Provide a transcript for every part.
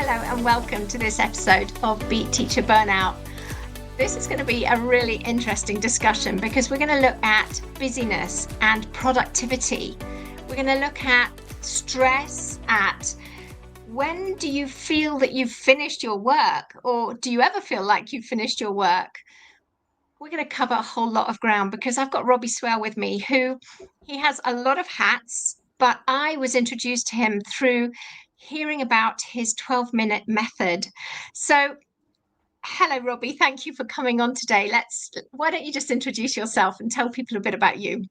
Hello and welcome to this episode of Beat Teacher Burnout. This is going to be a really interesting discussion because we're going to look at busyness and productivity. We're going to look at stress, at when do you feel that you've finished your work, or do you ever feel like you've finished your work? We're going to cover a whole lot of ground because I've got Robbie Swale with me, he has a lot of hats, but I was introduced to him through hearing about his 12-minute method. So, hello, Robbie. Thank you for coming on today. Why don't you just introduce yourself and tell people a bit about you?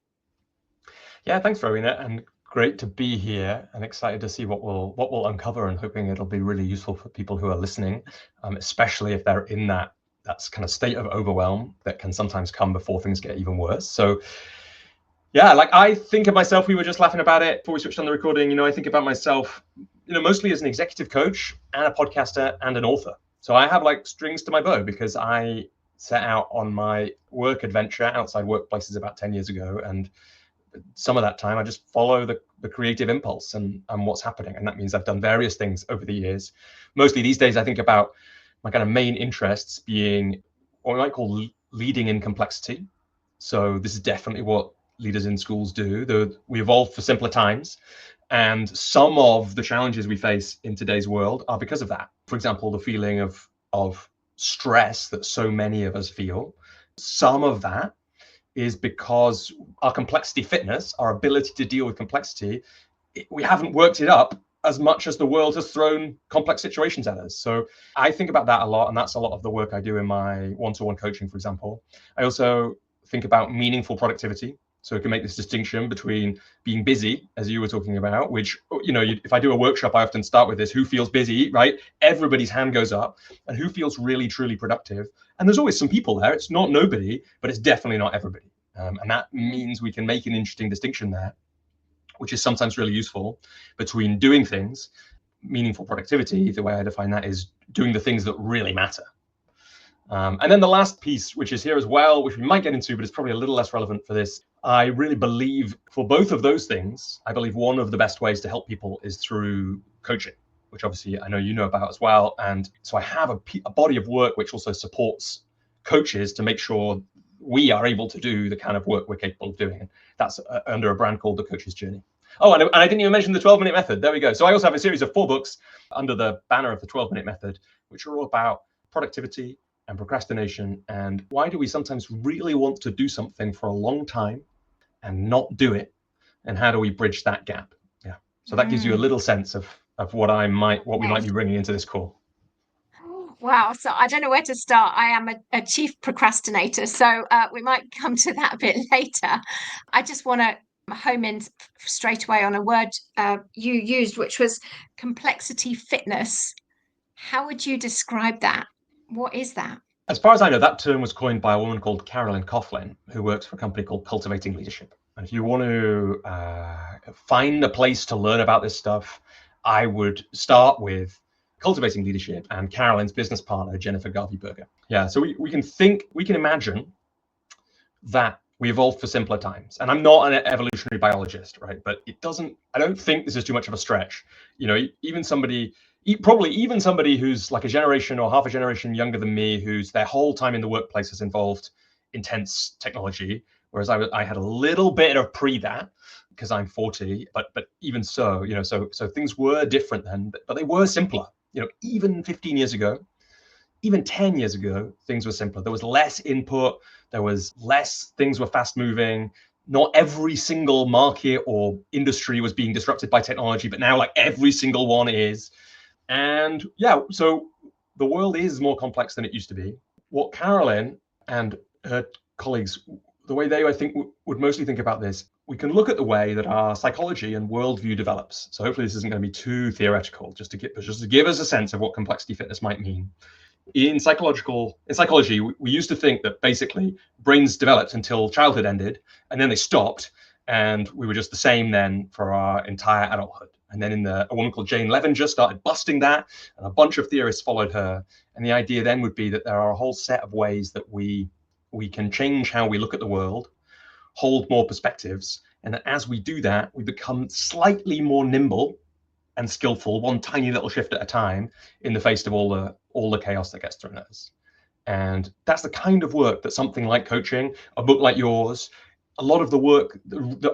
Yeah, thanks, Rowena, and great to be here and excited to see what we'll uncover, and hoping it'll be really useful for people who are listening, especially if they're in that's kind of state of overwhelm that can sometimes come before things get even worse. So yeah, like I think of myself, we were just laughing about it before we switched on the recording, I think about myself, mostly as an executive coach and a podcaster and an author. So I have like strings to my bow because I set out on my work adventure outside workplaces about 10 years ago. And some of that time I just follow the creative impulse and what's happening. And that means I've done various things over the years. Mostly these days, I think about my kind of main interests being what we might call leading in complexity. So this is definitely what leaders in schools do. We evolved for simpler times. And some of the challenges we face in today's world are because of that. For example, the feeling of stress that so many of us feel. Some of that is because our complexity fitness, our ability to deal with complexity, we haven't worked it up as much as the world has thrown complex situations at us. So I think about that a lot, and that's a lot of the work I do in my one-to-one coaching, for example. I also think about meaningful productivity. So we can make this distinction between being busy, as you were talking about, which, if I do a workshop, I often start with this: who feels busy, right? Everybody's hand goes up. And who feels really, truly productive? And there's always some people there. It's not nobody, but it's definitely not everybody. And that means we can make an interesting distinction there, which is sometimes really useful, between doing things. Meaningful productivity, the way I define that, is doing the things that really matter. And then the last piece, which is here as well, which we might get into, but it's probably a little less relevant for this. I really believe for both of those things, I believe one of the best ways to help people is through coaching, which obviously I know you know about as well. And so I have a body of work which also supports coaches to make sure we are able to do the kind of work we're capable of doing. And that's under a brand called The Coach's Journey. Oh, and I didn't even mention the 12-minute method. There we go. So I also have a series of 4 books under the banner of the 12-minute method, which are all about productivity and procrastination, and why do we sometimes really want to do something for a long time and not do it, and how do we bridge that gap? Yeah, so that gives you a little sense of what we might be bringing into this call. Wow, so I don't know where to start. I am a chief procrastinator, so we might come to that a bit later. I just want to home in straight away on a word you used, which was complexity fitness. How would you describe that? What is that? As far as I know, that term was coined by a woman called Carolyn Coughlin, who works for a company called Cultivating Leadership. And if you want to find a place to learn about this stuff, I would start with Cultivating Leadership and Carolyn's business partner, Jennifer Garvey-Berger. Yeah, so we can imagine that we evolved for simpler times. And I'm not an evolutionary biologist, right? But I don't think this is too much of a stretch. Probably even somebody who's like a generation or half a generation younger than me, who's their whole time in the workplace has involved intense technology, whereas I had a little bit of that because I'm 40, but even so, so things were different then, but they were simpler. Even 15 years ago, even 10 years ago, things were simpler. There was less input, things were fast moving. Not every single market or industry was being disrupted by technology, but now like every single one is. And yeah, so the world is more complex than it used to be. What Carolyn and her colleagues, the way they, I think, would mostly think about this, we can look at the way that our psychology and worldview develops. So hopefully this isn't going to be too theoretical, just to give us a sense of what complexity fitness might mean. In psychology, we used to think that basically brains developed until childhood ended, and then they stopped, and we were just the same then for our entire adulthood. And then a woman called Jane Levenger started busting that, and a bunch of theorists followed her. And the idea then would be that there are a whole set of ways that we can change how we look at the world, hold more perspectives, and that as we do that, we become slightly more nimble and skillful, one tiny little shift at a time, in the face of all the chaos that gets thrown at us. And that's the kind of work that something like coaching, a book like yours, a lot of the work,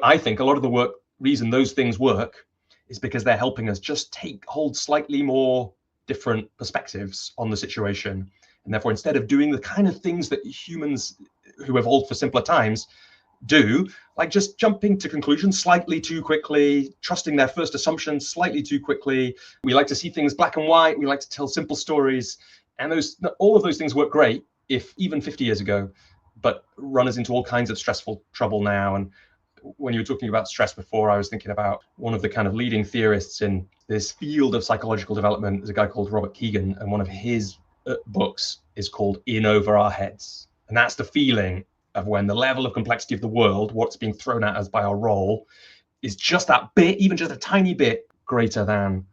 I think a lot of the work, reason those things work is because they're helping us just hold slightly more different perspectives on the situation. And therefore, instead of doing the kind of things that humans who evolved for simpler times do, like just jumping to conclusions slightly too quickly, trusting their first assumptions slightly too quickly. We like to see things black and white. We like to tell simple stories. And all of those things work great if even 50 years ago, but run us into all kinds of stressful trouble now. And when you were talking about stress before, I was thinking about one of the kind of leading theorists in this field of psychological development is a guy called Robert Kegan, and one of his books is called In Over Our Heads. And that's the feeling of when the level of complexity of the world, what's being thrown at us by our role, is just that bit, even just a tiny bit greater than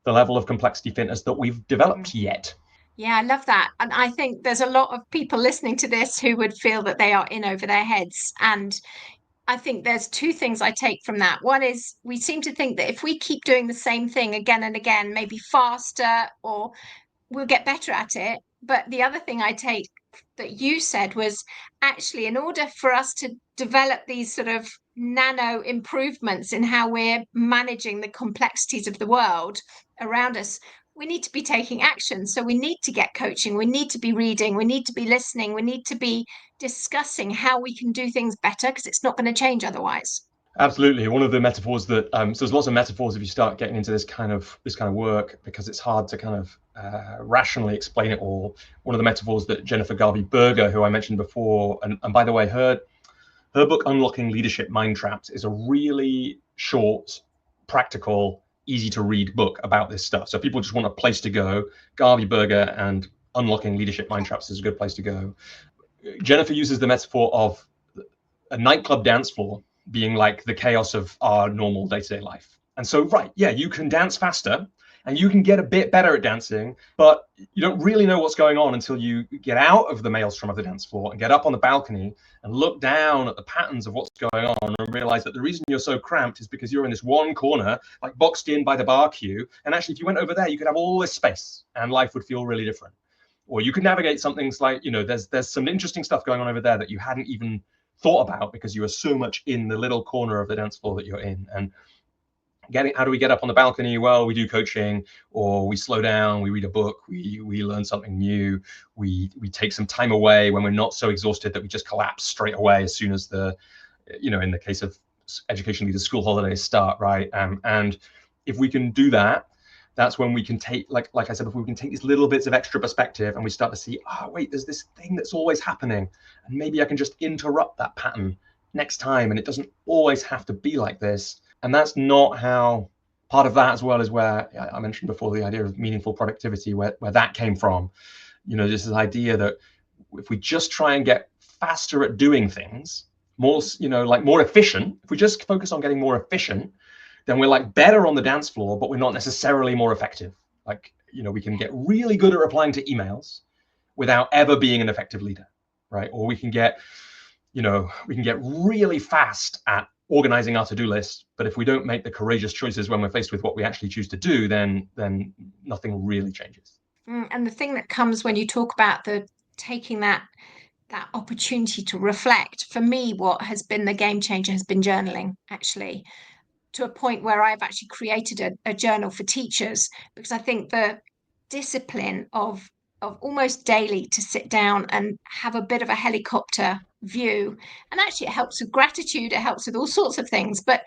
the level of complexity fitness that we've developed yet. Yeah, I love that. And I think there's a lot of people listening to this who would feel that they are in over their heads. And I think there's two things I take from that. One is we seem to think that if we keep doing the same thing again and again, maybe faster, or we'll get better at it. But the other thing I take that you said was actually, in order for us to develop these sort of nano improvements in how we're managing the complexities of the world around us, we need to be taking action. So we need to get coaching, we need to be reading, we need to be listening, we need to be discussing how we can do things better, because it's not going to change otherwise. Absolutely. One of the metaphors that so there's lots of metaphors if you start getting into this kind of work, because it's hard to kind of rationally explain it all. One of the metaphors that Jennifer Garvey-Berger, who I mentioned before, and by the way, her book Unlocking Leadership Mind Traps is a really short, practical, easy to read book about this stuff. So people just want a place to go. Garvey-Berger and Unlocking Leadership Mind Traps is a good place to go. Jennifer uses the metaphor of a nightclub dance floor being like the chaos of our normal day-to-day life. And so, right, yeah, you can dance faster and you can get a bit better at dancing, but you don't really know what's going on until you get out of the maelstrom of the dance floor and get up on the balcony and look down at the patterns of what's going on and realize that the reason you're so cramped is because you're in this one corner, like boxed in by the bar queue. And actually, if you went over there, you could have all this space and life would feel really different. Or you could navigate something like, there's some interesting stuff going on over there that you hadn't even thought about because you are so much in the little corner of the dance floor that you're in. And how do we get up on the balcony? Well, we do coaching, or we slow down, we read a book, we learn something new, we take some time away when we're not so exhausted that we just collapse straight away as soon as in the case of education leaders, school holidays start, right? And if we can do that, that's when we can take, like I said before, we can take these little bits of extra perspective and we start to see, wait, there's this thing that's always happening. And maybe I can just interrupt that pattern next time. And it doesn't always have to be like this. And that's not how, part of that as well is where I mentioned before, the idea of meaningful productivity, where that came from. This idea that if we just try and get faster at doing things, more efficient, if we just focus on getting more efficient, then we're like better on the dance floor, but we're not necessarily more effective. We can get really good at replying to emails without ever being an effective leader, right? Or we can get really fast at organizing our to-do list, but if we don't make the courageous choices when we're faced with what we actually choose to do, then nothing really changes. And the thing that comes when you talk about taking that opportunity to reflect, for me, what has been the game changer has been journaling, actually, to a point where I've actually created a journal for teachers, because I think the discipline of almost daily to sit down and have a bit of a helicopter view, and actually it helps with gratitude, it helps with all sorts of things, but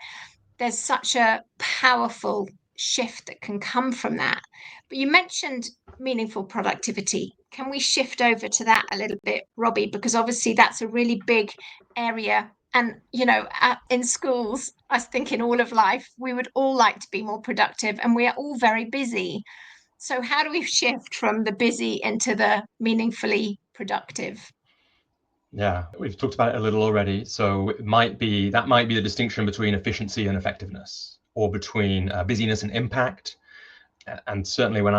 there's such a powerful shift that can come from that. But you mentioned meaningful productivity. Can we shift over to that a little bit, Robbie? Because obviously that's a really big area. And, in schools, I think in all of life, we would all like to be more productive, and we are all very busy. So how do we shift from the busy into the meaningfully productive? Yeah, we've talked about it a little already. So that might be the distinction between efficiency and effectiveness, or between busyness and impact. And certainly when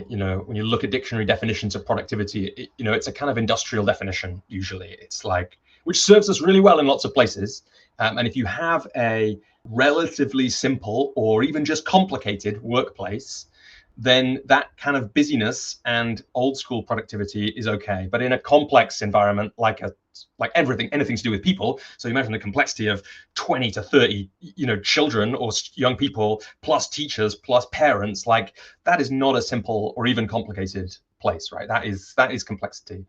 you look at dictionary definitions of productivity, it's a kind of industrial definition. Usually it's which serves us really well in lots of places. And if you have a relatively simple or even just complicated workplace, then that kind of busyness and old school productivity is okay. But in a complex environment like anything to do with people, so imagine the complexity of 20 to 30 children or young people plus teachers plus parents, like that is not a simple or even complicated place, right? That is complexity.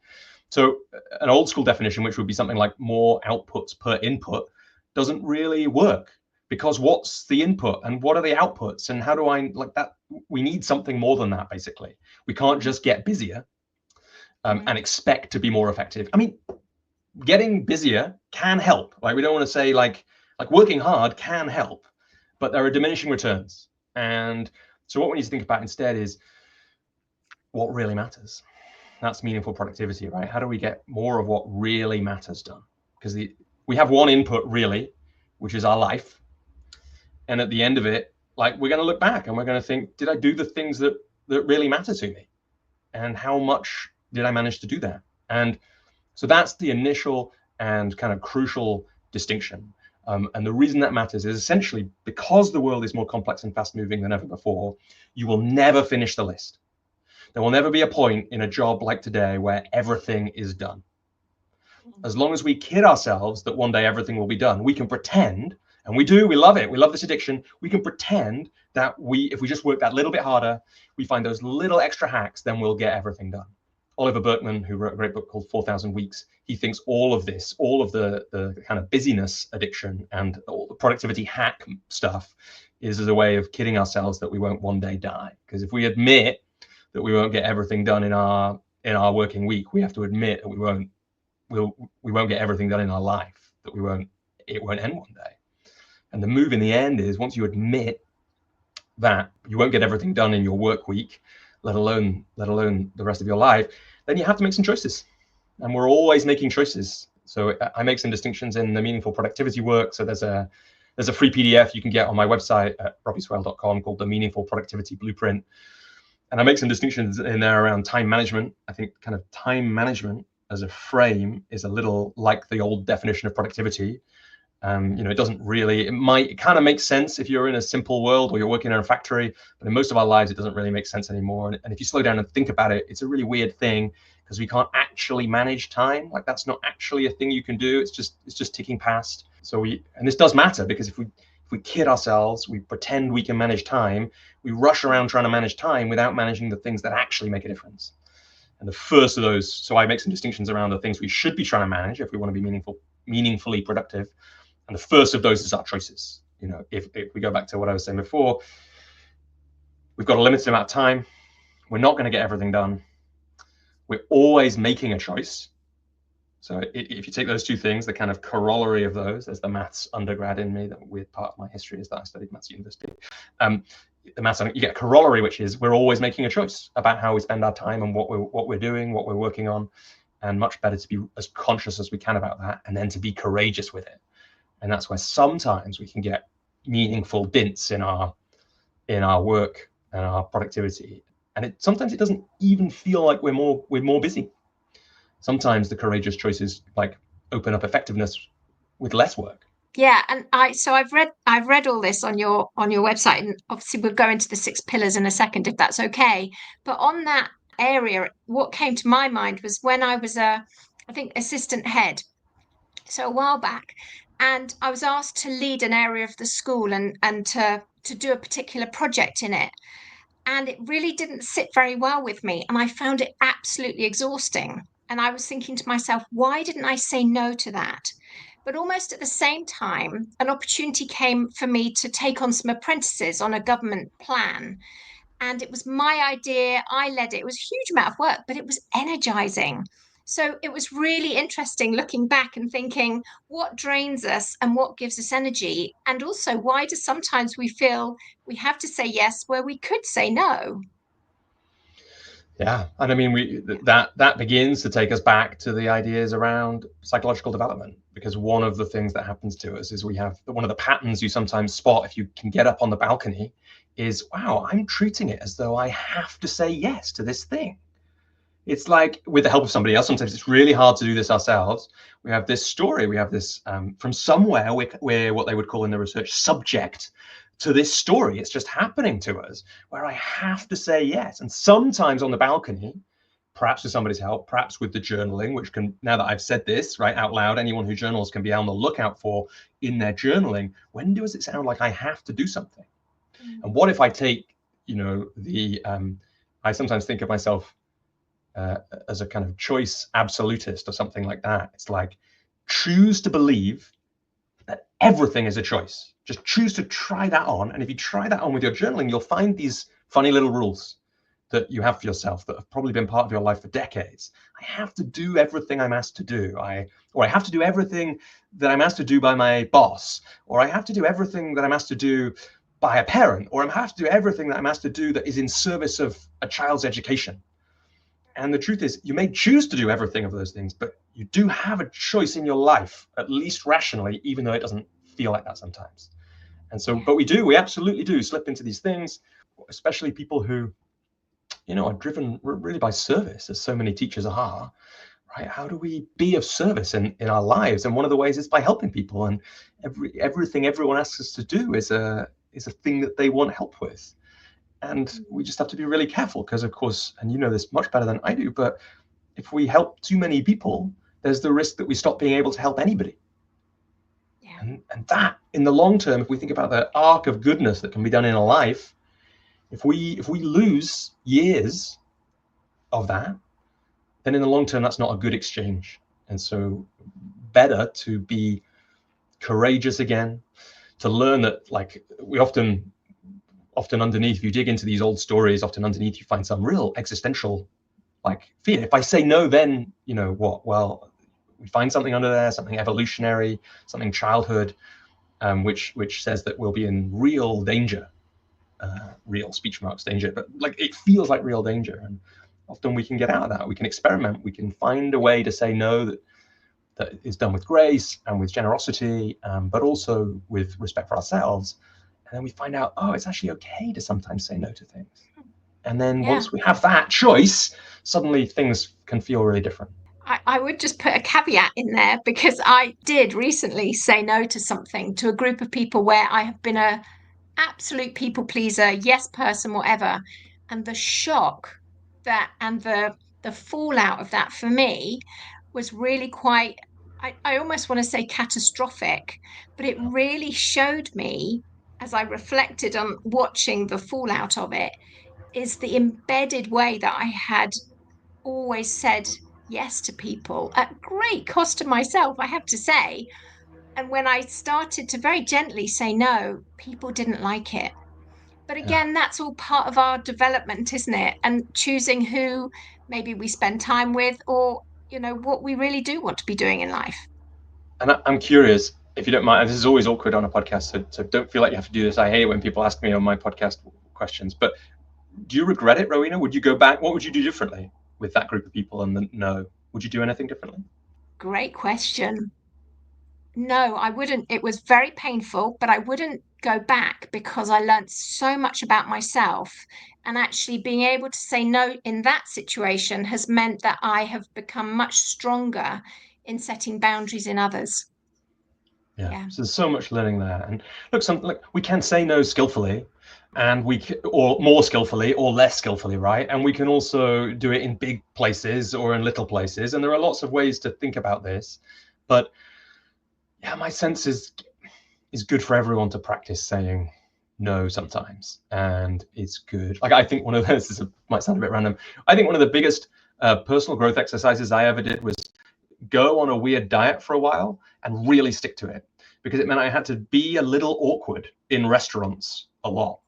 So an old school definition, which would be something like more outputs per input, doesn't really work, because what's the input and what are the outputs and how do I like that? We need something more than that, basically. We can't just get busier and expect to be more effective. I mean, getting busier can help. Like, we don't want to say like working hard can help, but there are diminishing returns. And so what we need to think about instead is what really matters. That's meaningful productivity, right? How do we get more of what really matters done? Because we have one input really, which is our life. And at the end of it, like, we're going to look back and we're going to think, did I do the things that really matter to me? And how much did I manage to do that? And so that's the initial and kind of crucial distinction. And the reason that matters is essentially because the world is more complex and fast moving than ever before, you will never finish the list. There will never be a point in a job like today where everything is done. As long as we kid ourselves that one day everything will be done, we can pretend, and we love it. We love this addiction. We can pretend that if we just work that little bit harder, we find those little extra hacks, then we'll get everything done. Oliver Burkeman, who wrote a great book called 4,000 Weeks, he thinks all of this, all of the kind of busyness addiction and all the productivity hack stuff is as a way of kidding ourselves that we won't one day die. Because if we admit that we won't get everything done in our working week, we have to admit that we won't get everything done in our life, that it won't end one day. And the move in the end is, once you admit that you won't get everything done in your work week, let alone the rest of your life, then you have to make some choices. And we're always making choices. So I make some distinctions in the meaningful productivity work. So there's a free PDF you can get on my website at robbieswale.com called the Meaningful Productivity Blueprint. And I make some distinctions in there around time management. I think kind of time management as a frame is a little like the old definition of productivity. It doesn't really, it kind of makes sense if you're in a simple world or you're working in a factory, but in most of our lives, it doesn't really make sense anymore. And if you slow down and think about it, it's a really weird thing, because we can't actually manage time. Like, that's not actually a thing you can do. It's just ticking past. And this does matter, because if we kid ourselves, we pretend we can manage time, we rush around trying to manage time without managing the things that actually make a difference. And the first of those, so I make some distinctions around the things we should be trying to manage if we want to be meaningfully productive. And the first of those is our choices. If we go back to what I was saying before, we've got a limited amount of time. We're not going to get everything done. We're always making a choice. So if you take those two things, the kind of corollary of those, there's the maths undergrad in me, that weird part of my history is that I studied maths at university. The maths, you get a corollary, which is we're always making a choice about how we spend our time and what we're doing, what we're working on, and much better to be as conscious as we can about that, and then to be courageous with it. And that's where sometimes we can get meaningful dints in our work and our productivity. And sometimes it doesn't even feel like we're more busy. Sometimes the courageous choices like open up effectiveness with less work. Yeah, and I've read all this on your website, and obviously we'll go into the 6 pillars in a second if that's okay. But on that area, what came to my mind was when I was I think assistant head, so a while back, and I was asked to lead an area of the school and to do a particular project in it. And it really didn't sit very well with me, and I found it absolutely exhausting. And I was thinking to myself, why didn't I say no to that? But almost at the same time, an opportunity came for me to take on some apprentices on a government plan. And it was my idea. I led it. It was a huge amount of work, but it was energizing. So it was really interesting looking back and thinking, what drains us and what gives us energy? And also, why do sometimes we feel we have to say yes where we could say no? Yeah, and I mean, that begins to take us back to the ideas around psychological development, because one of the things that happens to us is we have one of the patterns you sometimes spot if you can get up on the balcony is, wow, I'm treating it as though I have to say yes to this thing. It's like with the help of somebody else. Sometimes it's really hard to do this ourselves. We have this story, we have this from somewhere we're what they would call in the research subject to this story. It's just happening to us where I have to say yes. And sometimes on the balcony, perhaps with somebody's help, perhaps with the journaling, which can, now that I've said this right out loud, anyone who journals can be on the lookout for in their journaling, when does it sound like I have to do something? And what if I take, I sometimes think of myself as a kind of choice absolutist or something like that. It's like, choose to believe that everything is a choice. Just choose to try that on. And if you try that on with your journaling, you'll find these funny little rules that you have for yourself that have probably been part of your life for decades. I have to do everything I'm asked to do. I have to do everything that I'm asked to do by my boss, or I have to do everything that I'm asked to do by a parent, or I have to do everything that I'm asked to do that is in service of a child's education. And the truth is, you may choose to do everything of those things, but you do have a choice in your life, at least rationally, even though it doesn't feel like that sometimes. And so, but we absolutely do slip into these things, especially people who, are driven really by service, as so many teachers are, right? How do we be of service in our lives? And one of the ways is by helping people. And everything everyone asks us to do is a thing that they want help with. And we just have to be really careful because, of course, and you know this much better than I do, but if we help too many people, there's the risk that we stop being able to help anybody. Yeah. And that, in the long term, if we think about the arc of goodness that can be done in a life, if we lose years of that, then in the long term, that's not a good exchange. And so better to be courageous again, to learn that, like, we often underneath, if you dig into these old stories, often underneath you find some real existential fear. If I say no, then what? Well, we find something under there, something evolutionary, something childhood, which says that we'll be in real danger, real speech marks danger, but it feels like real danger. And often we can get out of that. We can experiment. We can find a way to say no that is done with grace and with generosity, but also with respect for ourselves. And then we find out, it's actually okay to sometimes say no to things. And then once we have that choice, suddenly things can feel really different. I would just put a caveat in there because I did recently say no to something to a group of people where I have been a absolute people pleaser, yes person, whatever. And the shock that and the fallout of that for me was really quite, I almost want to say catastrophic, but it really showed me as I reflected on watching the fallout of it, is the embedded way that I had always said yes to people at great cost to myself, I have to say. And when I started to very gently say no, people didn't like it. But again, that's all part of our development, isn't it? And choosing who maybe we spend time with, or, what we really do want to be doing in life. And I'm curious, if you don't mind, this is always awkward on a podcast, so don't feel like you have to do this. I hate it when people ask me on my podcast questions, but do you regret it, Rowena? Would you go back? What would you do differently with that group of people and the no? Would you do anything differently? Great question. No, I wouldn't. It was very painful, but I wouldn't go back because I learned so much about myself. And actually, being able to say no in that situation has meant that I have become much stronger in setting boundaries in others. Yeah. So there's so much learning there. And look, we can say no skillfully, and or more skillfully or less skillfully, right? And we can also do it in big places or in little places. And there are lots of ways to think about this. But yeah, my sense is good for everyone to practice saying no sometimes. And it's good. I think one of those, might sound a bit random. I think one of the biggest personal growth exercises I ever did was go on a weird diet for a while and really stick to it, because it meant I had to be a little awkward in restaurants a lot.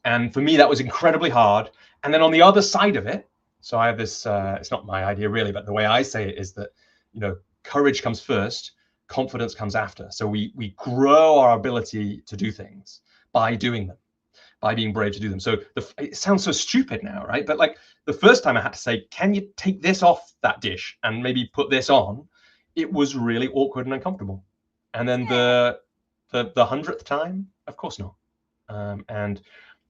And for me, that was incredibly hard. And then on the other side of it, so I have this, it's not my idea really, but the way I say it is that, courage comes first, confidence comes after. So we grow our ability to do things by doing them, by being brave to do them. So it sounds so stupid now, right? But the first time I had to say, can you take this off that dish and maybe put this on? It was really awkward and uncomfortable. And then the 100th time, of course not. And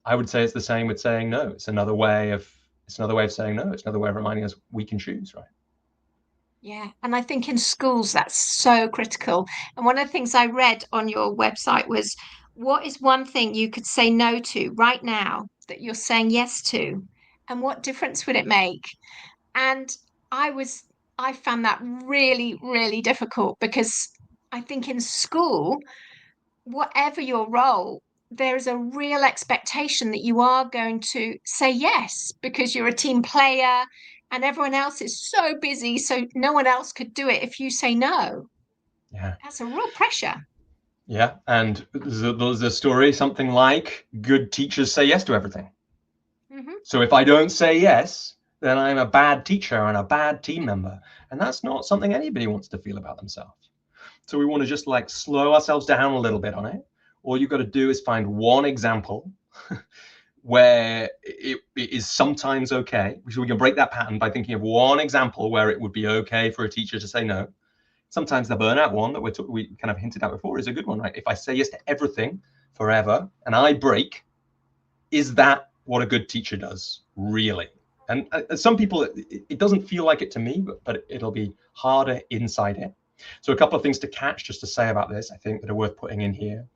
I would say it's the same with saying no. It's another way of It's another way of saying no. It's another way of reminding us we can choose, right? Yeah, and I think in schools that's so critical. And one of the things I read on your website was, what is one thing you could say no to right now that you're saying yes to? And what difference would it make? And I was, I found that really, really difficult because I think in school, whatever your role, there is a real expectation that you are going to say yes because you're a team player and everyone else is so busy, so no one else could do it if you say no. Yeah. That's a real pressure. Yeah. And there's a story, something like good teachers say yes to everything. Mm-hmm. So if I don't say yes, then I'm a bad teacher and a bad team member. And that's not something anybody wants to feel about themselves. So we want to just like slow ourselves down a little bit on it. All you've got to do is find one example where it is sometimes okay. So we can break that pattern by thinking of one example where it would be okay for a teacher to say no. Sometimes the burnout one that we kind of hinted at before is a good one, right? If I say yes to everything forever and I break, is that what a good teacher does, really? And some people, it doesn't feel like it to me, but it'll be harder inside it. So a couple of things to catch, just to say about this, I think that are worth putting in here.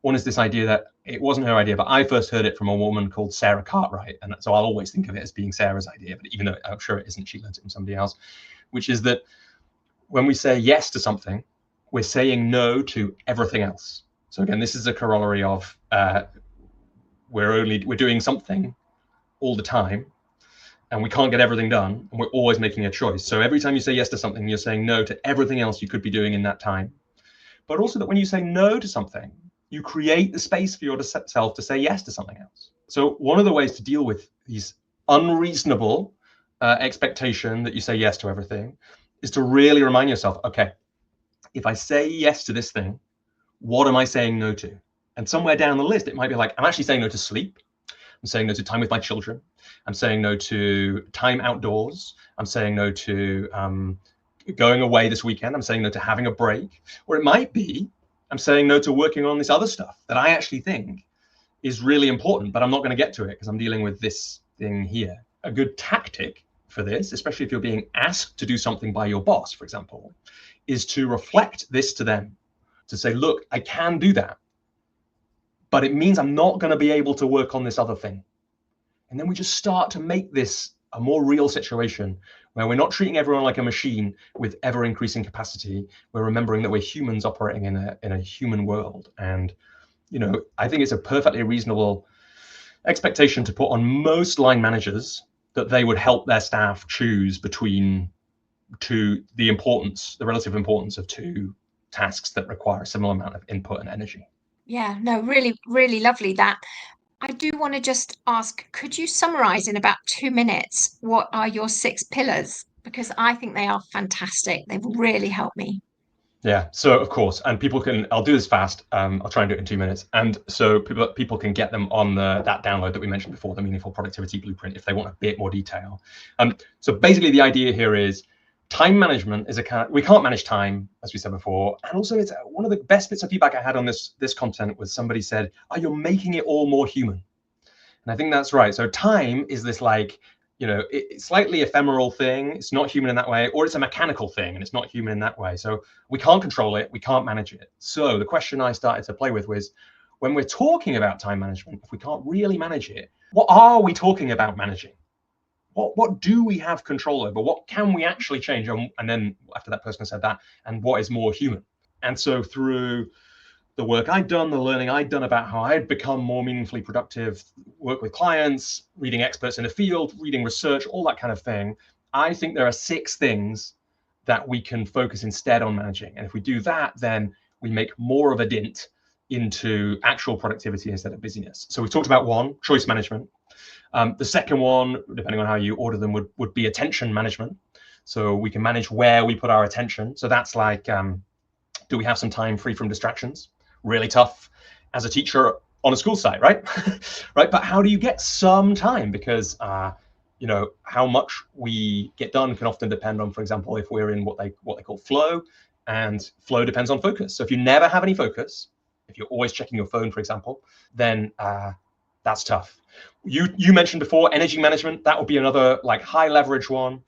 One is this idea that it wasn't her idea, but I first heard it from a woman called Sarah Cartwright. And so I'll always think of it as being Sarah's idea, but even though I'm sure it isn't, she learned it from somebody else, which is that when we say yes to something, we're saying no to everything else. So again, this is a corollary of we're doing something all the time and we can't get everything done, and we're always making a choice. So every time you say yes to something, you're saying no to everything else you could be doing in that time. But also that when you say no to something, you create the space for yourself to say yes to something else. So one of the ways to deal with these unreasonable expectation that you say yes to everything is to really remind yourself, okay, if I say yes to this thing, what am I saying no to? And somewhere down the list, it might be like, I'm actually saying no to sleep. I'm saying no to time with my children. I'm saying no to time outdoors. I'm saying no to going away this weekend. I'm saying no to having a break. Or it might be, I'm saying no to working on this other stuff that I actually think is really important, but I'm not going to get to it because I'm dealing with this thing here. A good tactic for this, especially if you're being asked to do something by your boss, for example, is to reflect this to them, to say, look, I can do that, but it means I'm not going to be able to work on this other thing. And then we just start to make this a more real situation where we're not treating everyone like a machine with ever increasing capacity. We're remembering that we're humans operating in a human world. And, you know, I think it's a perfectly reasonable expectation to put on most line managers that they would help their staff choose between the relative importance of two tasks that require a similar amount of input and energy. Yeah, no, really, really lovely that. I do want to just ask, could you summarize in about 2 minutes what are your 6 pillars? Because I think they are fantastic. They've really helped me. Yeah, so of course, and people can, I'll do this fast. I'll try and do it in 2 minutes. And so people can get them on that download that we mentioned before, the Meaningful Productivity Blueprint, if they want a bit more detail. So basically the idea here is time management is we can't manage time, as we said before. And also it's one of the best bits of feedback I had on this content was somebody said, oh, you're making it all more human. And I think that's right. So time is this like, you know, it's slightly ephemeral thing. It's not human in that way, or it's a mechanical thing and it's not human in that way. So we can't control it. We can't manage it. So the question I started to play with was, when we're talking about time management, if we can't really manage it, what are we talking about managing? What do we have control over? What can we actually change? And then after that person said that, and what is more human? And so through the work I'd done, the learning I'd done about how I'd become more meaningfully productive, work with clients, reading experts in the field, reading research, all that kind of thing, I think there are 6 things that we can focus instead on managing. And if we do that, then we make more of a dent into actual productivity instead of busyness. So we talked about 1, choice management. The second one, depending on how you order them, would be attention management. So we can manage where we put our attention. So that's like, do we have some time free from distractions? Really tough as a teacher on a school site, right? Right. But how do you get some time? Because you know, how much we get done can often depend on, for example, if we're in what they call flow, and flow depends on focus. So if you never have any focus, if you're always checking your phone, for example, then That's tough. You mentioned before energy management. That would be another like high leverage one.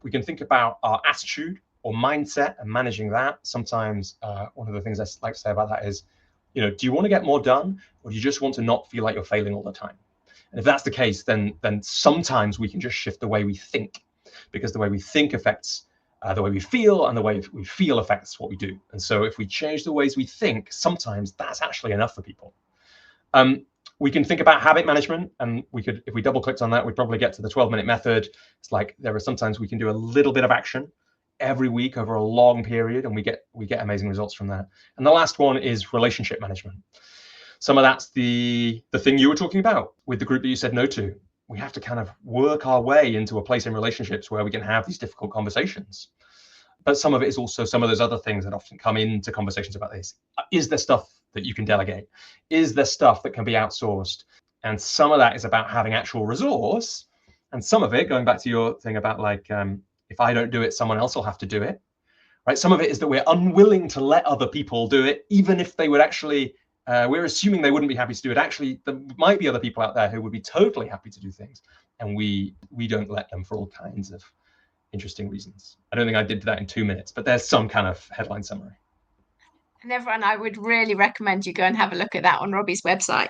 We can think about our attitude or mindset and managing that. Sometimes one of the things I like to say about that is, do you want to get more done, or do you just want to not feel like you're failing all the time? And if that's the case, then sometimes we can just shift the way we think, because the way we think affects the way we feel, and the way we feel affects what we do. And so if we change the ways we think, sometimes that's actually enough for people. We can think about habit management, and we could, if we double clicked on that, we'd probably get to the 12-minute method. It's like there are sometimes we can do a little bit of action every week over a long period, and we get amazing results from that. And the last one is relationship management. Some of that's the thing you were talking about with the group that you said no to. We have to kind of work our way into a place in relationships where we can have these difficult conversations. But some of it is also some of those other things that often come into conversations about this. Is there stuff that you can delegate? Is there stuff that can be outsourced? And some of that is about having actual resource. And some of it, going back to your thing about like, if I don't do it, someone else will have to do it, right? Some of it is that we're unwilling to let other people do it, even if they would actually, we're assuming they wouldn't be happy to do it. Actually, there might be other people out there who would be totally happy to do things, and we don't let them for all kinds of interesting reasons. I don't think I did that in 2 minutes, but there's some kind of headline summary. And everyone, I would really recommend you go and have a look at that on Robbie's website.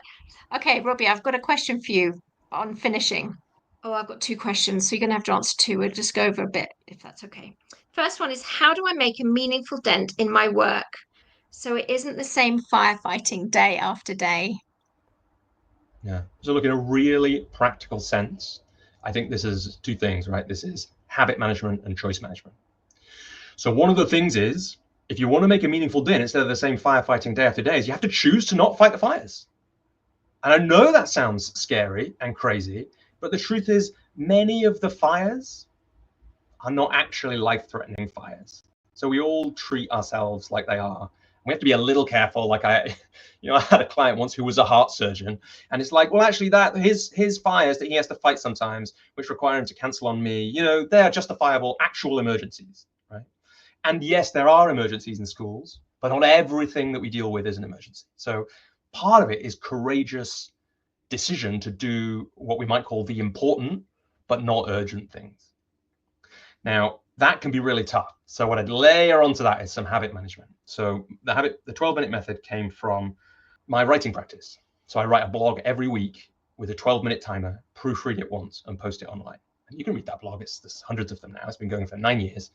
Okay, Robbie, I've got a question for you on finishing. Oh, I've got two questions, so you're going to have to answer two. We'll just go over a bit, if that's okay. First one is, how do I make a meaningful dent in my work so it isn't the same firefighting day after day? Yeah. So look, in a really practical sense, I think this is two things, right? This is habit management and choice management. So one of the things is, if you want to make a meaningful dent instead of the same firefighting day after day, is you have to choose to not fight the fires. And I know that sounds scary and crazy, but the truth is many of the fires are not actually life-threatening fires. So we all treat ourselves like they are. We have to be a little careful. Like I had a client once who was a heart surgeon, and it's like, well, actually, that his fires that he has to fight sometimes, which require him to cancel on me, they are justifiable, actual emergencies, right? And yes, there are emergencies in schools, but not everything that we deal with is an emergency. So part of it is courageous decision to do what we might call the important but not urgent things. Now, that can be really tough. So what I'd layer onto that is some habit management. So the 12-minute method came from my writing practice. So I write a blog every week with a 12-minute timer, proofread it once, and post it online. And you can read that blog. There's hundreds of them now. It's been going for 9 years.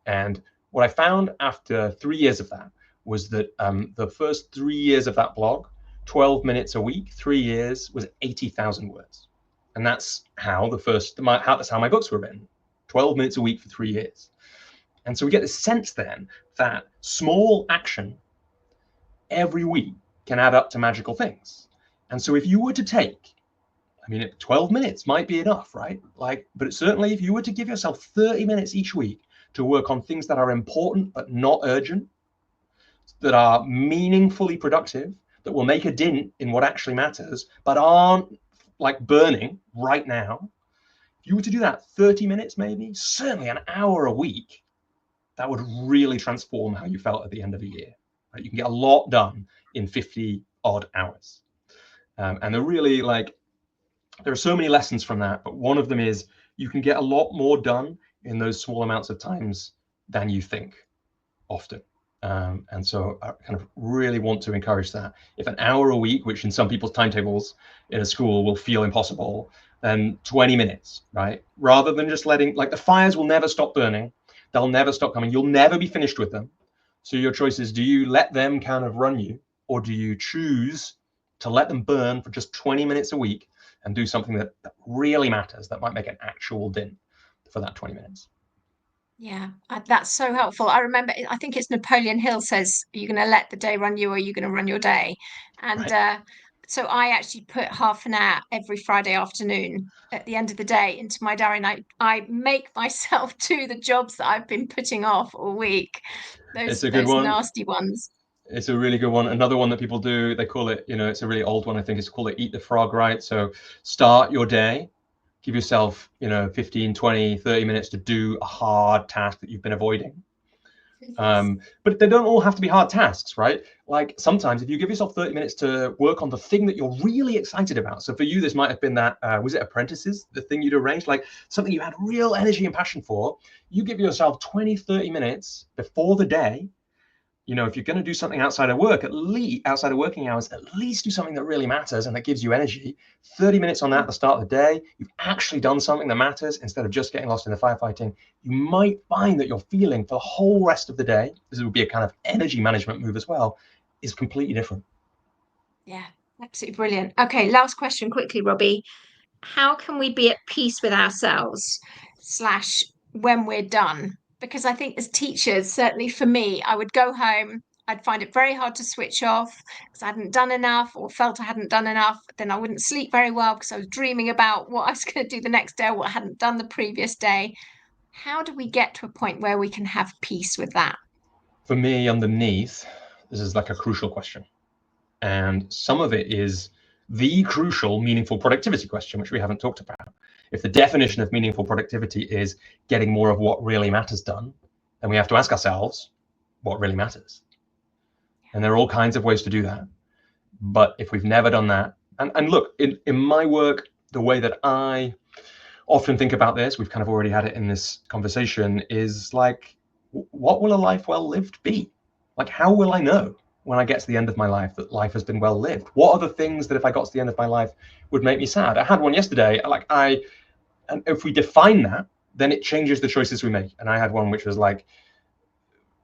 And what I found after 3 years of that was that the first 3 years of that blog, 12 minutes a week, 3 years, was 80,000 words. And that's how that's how my books were written. 12 minutes a week for 3 years. And so we get this sense then that small action every week can add up to magical things. And so if you were to take, 12 minutes might be enough, right? But certainly if you were to give yourself 30 minutes each week to work on things that are important but not urgent, that are meaningfully productive, that will make a dent in what actually matters, but aren't like burning right now. If you were to do that 30 minutes, maybe, certainly an hour a week, that would really transform how you felt at the end of the year. Right? You can get a lot done in 50 odd hours. And there are so many lessons from that, but one of them is you can get a lot more done in those small amounts of times than you think often. And so I kind of really want to encourage that. If an hour a week, which in some people's timetables in a school will feel impossible, then 20 minutes, right? Rather than just letting, the fires will never stop burning. They'll never stop coming. You'll never be finished with them. So your choice is, do you let them kind of run you, or do you choose to let them burn for just 20 minutes a week and do something that really matters, that might make an actual dent for that 20 minutes? Yeah, that's so helpful. I remember, I think it's Napoleon Hill says, "Are you going to let the day run you, or are you going to run your day?" And Right. So I actually put half an hour every Friday afternoon at the end of the day into my diary, and I make myself do the jobs that I've been putting off all week, It's those a good one. nasty ones. It's a really good one. Another one that people do, they call it, it's a really old one, I think, it's called it eat the frog, right? So start your day, give yourself, 15, 20, 30 minutes to do a hard task that you've been avoiding. But they don't all have to be hard tasks, right? Like sometimes if you give yourself 30 minutes to work on the thing that you're really excited about. So for you, this might have been that, was it Apprentices, the thing you'd arranged, like something you had real energy and passion for. You give yourself 20, 30 minutes before the day. You know, if you're going to do something outside of work, at least outside of working hours, at least do something that really matters and that gives you energy. 30 minutes on that at the start of the day, you've actually done something that matters instead of just getting lost in the firefighting. You might find that your feeling for the whole rest of the day, this would be a kind of energy management move as well, is completely different. Yeah, absolutely brilliant. Okay, last question quickly, Robbie. How can we be at peace with ourselves slash when we're done? Because I think as teachers, certainly for me, I would go home, I'd find it very hard to switch off because I hadn't done enough or felt I hadn't done enough. Then I wouldn't sleep very well because I was dreaming about what I was going to do the next day or what I hadn't done the previous day. How do we get to a point where we can have peace with that? For me, underneath, this is like a crucial question. And some of it is the crucial meaningful productivity question, which we haven't talked about. If the definition of meaningful productivity is getting more of what really matters done, then we have to ask ourselves what really matters. And there are all kinds of ways to do that. But if we've never done that, and look, in my work, the way that I often think about this, we've kind of already had it in this conversation, is like, what will a life well lived be? Like, how will I know when I get to the end of my life that life has been well lived? What are the things that if I got to the end of my life would make me sad? I had one yesterday, and if we define that, then it changes the choices we make. And I had one which was like,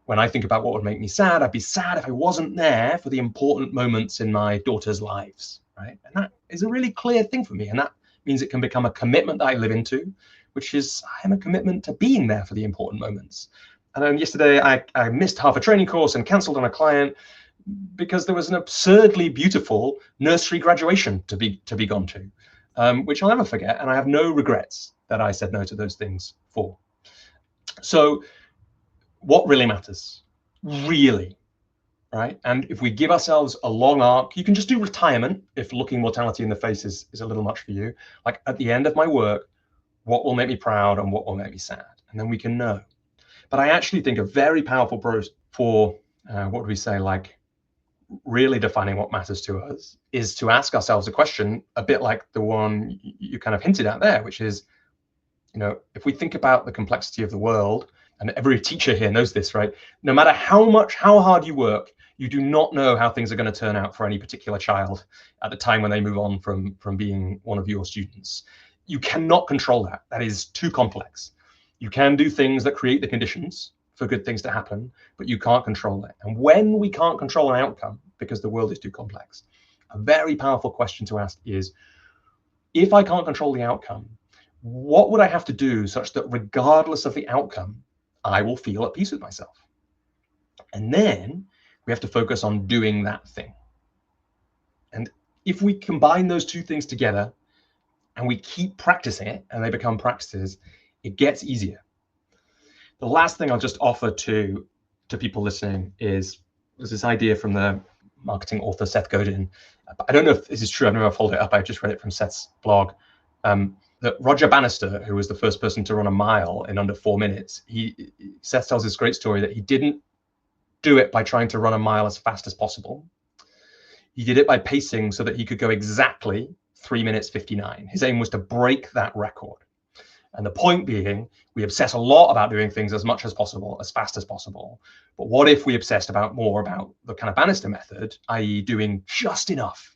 when I think about what would make me sad, I'd be sad if I wasn't there for the important moments in my daughter's lives, right? And that is a really clear thing for me. And that means it can become a commitment that I live into, which is I am a commitment to being there for the important moments. And then yesterday I missed half a training course and canceled on a client because there was an absurdly beautiful nursery graduation to be gone to, which I'll never forget. And I have no regrets that I said no to those things for. So what really matters, really, right? And if we give ourselves a long arc, you can just do retirement if looking mortality in the face is a little much for you. Like at the end of my work, what will make me proud and what will make me sad? And then we can know. But I actually think a very powerful process for, what do we say, like really defining what matters to us is to ask ourselves a question a bit like the one you kind of hinted at there, which is, you know, if we think about the complexity of the world, and every teacher here knows this, right? No matter how hard you work, you do not know how things are going to turn out for any particular child at the time when they move on from being one of your students. You cannot control that. That is too complex. You can do things that create the conditions for good things to happen, but you can't control it. And when we can't control an outcome because the world is too complex, a very powerful question to ask is, if I can't control the outcome, what would I have to do such that regardless of the outcome, I will feel at peace with myself? And then we have to focus on doing that thing. And if we combine those two things together and we keep practicing it and they become practices, it gets easier. The last thing I'll just offer to people listening is there's this idea from the marketing author Seth Godin. I don't know if this is true. I've never followed it up. I just read it from Seth's blog. That Roger Bannister, who was the first person to run a mile in under 4 minutes, Seth tells this great story that he didn't do it by trying to run a mile as fast as possible. He did it by pacing so that he could go exactly 3 minutes 59. His aim was to break that record. And the point being, we obsess a lot about doing things as much as possible, as fast as possible. But what if we obsessed more about the kind of Bannister method, i.e. doing just enough?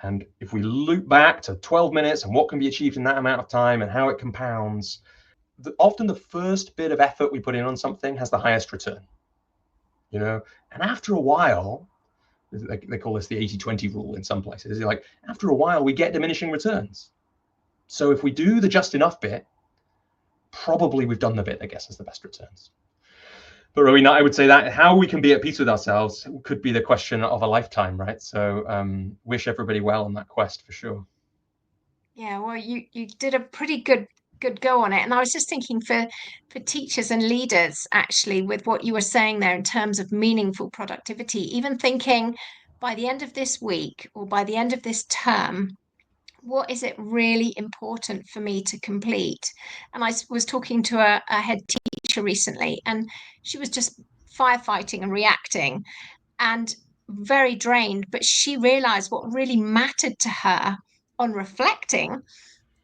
And if we loop back to 12 minutes and what can be achieved in that amount of time and how it compounds, often the first bit of effort we put in on something has the highest return, you know? And after a while, they call this the 80-20 rule in some places. Like after a while, we get diminishing returns. So if we do the just enough bit, probably we've done the bit that gets us the best returns. But Rowena, I would say that how we can be at peace with ourselves could be the question of a lifetime, right? So wish everybody well on that quest for sure. Yeah, well, you did a pretty good go on it. And I was just thinking for teachers and leaders, actually, with what you were saying there in terms of meaningful productivity, even thinking by the end of this week or by the end of this term, what is it really important for me to complete? And I was talking to a head teacher teacher recently, and she was just firefighting and reacting and very drained. But she realized what really mattered to her on reflecting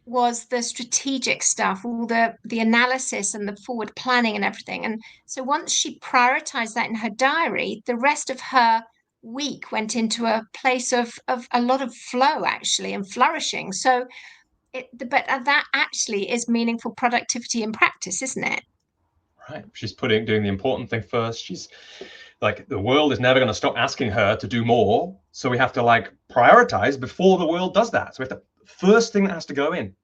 was the strategic stuff, all the analysis and the forward planning and everything. And so once she prioritized that in her diary, the rest of her week went into a place of a lot of flow actually and flourishing. So but that actually is meaningful productivity in practice, isn't it? Right. She's doing the important thing first. She's like, the world is never going to stop asking her to do more. So we have to like prioritize before the world does that. So we have to, first thing that has to go in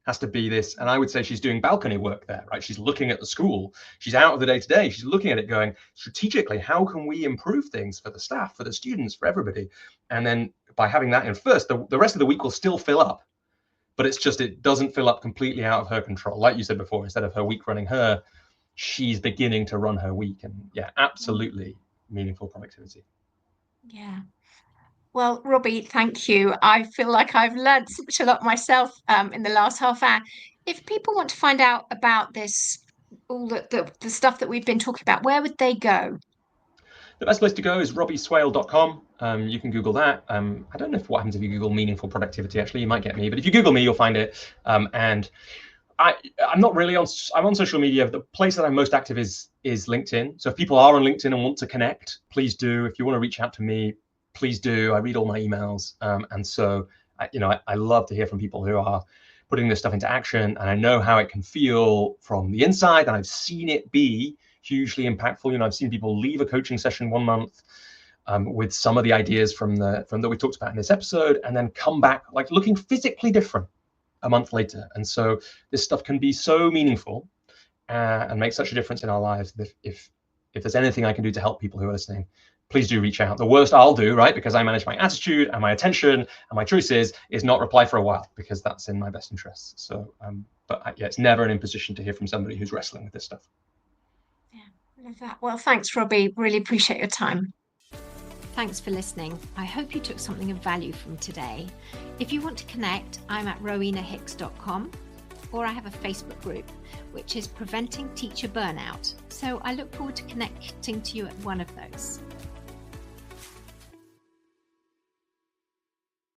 has to be this. And I would say she's doing balcony work there, right? She's looking at the school. She's out of the day to day. She's looking at it going, strategically, how can we improve things for the staff, for the students, for everybody? And then by having that in first, the rest of the week will still fill up. But it's just, it doesn't fill up completely out of her control. Like you said before, instead of her week running her, she's beginning to run her week. And yeah, absolutely meaningful productivity. Yeah. Well, Robbie, thank you. I feel like I've learned such a lot myself in the last half hour. If people want to find out about this, all the stuff that we've been talking about, where would they go? The best place to go is robbieswale.com. You can Google that. I don't know what happens if you Google meaningful productivity. Actually, you might get me, but if you Google me, you'll find it. And I'm not really on. I'm on social media. The place that I'm most active is LinkedIn. So if people are on LinkedIn and want to connect, please do. If you want to reach out to me, please do. I read all my emails, and so I love to hear from people who are putting this stuff into action. And I know how it can feel from the inside, and I've seen it be hugely impactful. I've seen people leave a coaching session 1 month with some of the ideas from that we talked about in this episode, and then come back like looking physically different a month later. And so this stuff can be so meaningful and make such a difference in our lives. If there's anything I can do to help people who are listening, please do reach out. The worst I'll do, right, because I manage my attitude and my attention and my choices, is not reply for a while, because that's in my best interests. So, yeah, it's never an imposition to hear from somebody who's wrestling with this stuff. Yeah, love that. Well, thanks, Robbie. Really appreciate your time. Thanks for listening. I hope you took something of value from today. If you want to connect, I'm at rowenahicks.com, or I have a Facebook group, which is Preventing Teacher Burnout. So I look forward to connecting to you at one of those.